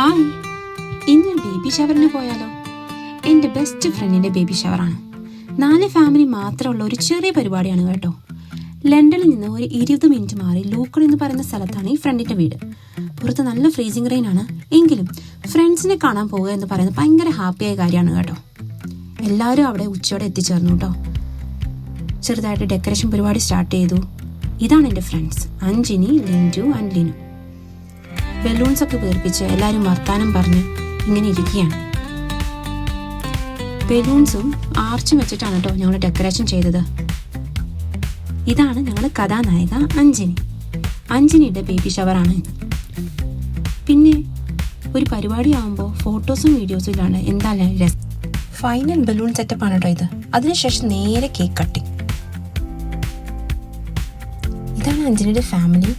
Hi, ഇന്നൊരു baby ഷവറിന് പോയാലോ? എൻ്റെ ബെസ്റ്റ് ഫ്രണ്ടിൻ്റെ ബേബി ഷവറാണ്. 4 ഫാമിലി മാത്രമുള്ള ഒരു ചെറിയ പരിപാടിയാണ് കേട്ടോ. ലണ്ടനിൽ നിന്ന് ഒരു 20 മിനിറ്റ് മാറി ലൂക്കൺ എന്ന് പറയുന്ന സ്ഥലത്താണ് ഈ ഫ്രണ്ടിൻ്റെ വീട്. പുറത്ത് നല്ല ഫ്രീസിങ് റെയിൻ ആണ്. എങ്കിലും ഫ്രണ്ട്സിനെ കാണാൻ പോകുക എന്ന് പറയുന്നത് ഭയങ്കര ഹാപ്പിയായ കാര്യമാണ് കേട്ടോ. എല്ലാവരും അവിടെ ഉച്ചയോടെ എത്തിച്ചേർന്നു കേട്ടോ. ചെറുതായിട്ട് ഡെക്കറേഷൻ പരിപാടി സ്റ്റാർട്ട് ചെയ്തു. ഇതാണ് എൻ്റെ ഫ്രണ്ട്സ്, അഞ്ജിനി, ലിൻജു ആൻഡ് ലിനു. ബലൂൺസ് ഒക്കെ വീർപ്പിച്ച് എല്ലാവരും വർത്താനം പറഞ്ഞ് ഇങ്ങനെ ഇരിക്കുകയാണ്. ബലൂൺസും ആർച്ചും വെച്ചിട്ടാണ് കേട്ടോ ഞങ്ങൾ ഡെക്കറേഷൻ ചെയ്തത്. ഇതാണ് ഞങ്ങളുടെ കഥാനായിക അഞ്ജിനി. അഞ്ജിനിയുടെ ബേബി ഷവറാണ് ഇന്ന്. പിന്നെ ഒരു പരിപാടി ആകുമ്പോൾ ഫോട്ടോസും വീഡിയോസും ഇല്ലാണ്ട് എന്തായാലും രസം. ഫൈനൽ ബലൂൺ സെറ്റപ്പ് ആണ് കേട്ടോ ഇത്. അതിനുശേഷം നേരെ കേക്ക് കട്ടിങ്. ഇതാണ് അഞ്ജലിയുടെ ഫാമിലി.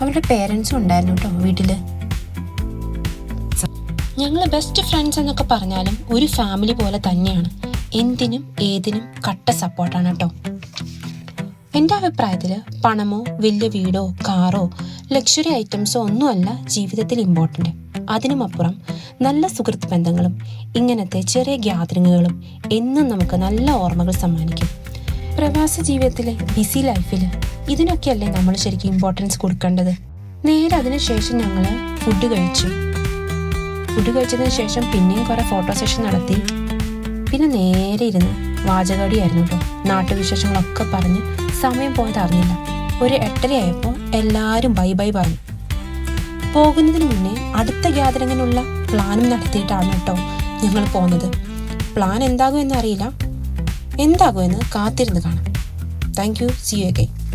അവരുടെ പേരൻസും ഉണ്ടായിരുന്നു കേട്ടോ വീട്ടില്. ഞങ്ങൾ ബെസ്റ്റ് ഫ്രണ്ട്സ് എന്നൊക്കെ പറഞ്ഞാലും ഒരു ഫാമിലി പോലെ തന്നെയാണ്. എന്തിനും ഏതിനും കട്ട സപ്പോർട്ടാണ് കേട്ടോ. എൻ്റെ അഭിപ്രായത്തിൽ പണമോ വലിയ വീടോ കാറോ ലക്ഷറി ഐറ്റംസോ ഒന്നുമല്ല ജീവിതത്തിൽ ഇമ്പോർട്ടൻ്റ്. അതിനുമപ്പുറം നല്ല സുഹൃത്ത് ബന്ധങ്ങളും ഇങ്ങനത്തെ ചെറിയ ഗ്യാതറിങ്ങുകളും എന്നും നമുക്ക് നല്ല ഓർമ്മകൾ സമ്മാനിക്കും. പ്രവാസ ജീവിതത്തിലെ ബിസി ലൈഫിൽ ഇതിനൊക്കെയല്ലേ നമ്മൾ ശരിക്കും ഇമ്പോർട്ടൻസ് കൊടുക്കേണ്ടത്. നേരെ അതിനുശേഷം ഞങ്ങൾ ഫുഡ് കഴിച്ചതിന് ശേഷം പിന്നെയും കുറേ ഫോട്ടോ സെഷൻ നടത്തി. പിന്നെ നേരെ ഇരുന്ന് വാചകടിയായിരുന്നു കേട്ടോ. നാട്ടുവിശേഷങ്ങളൊക്കെ പറഞ്ഞ് സമയം പോയത് അറിഞ്ഞില്ല. ഒരു 8:30 ആയപ്പോൾ എല്ലാവരും ബൈ ബൈ പറഞ്ഞു. പോകുന്നതിന് മുന്നേ അടുത്ത ഗ്യാതറിങ്ങിനുള്ള പ്ലാനും നടത്തിയിട്ടാണ് കേട്ടോ ഞങ്ങൾ പോകുന്നത്. പ്ലാൻ എന്താകുമെന്ന് അറിയില്ല, എന്താകുമെന്ന് കാത്തിരുന്ന് കാണാം. Thank you. See you again.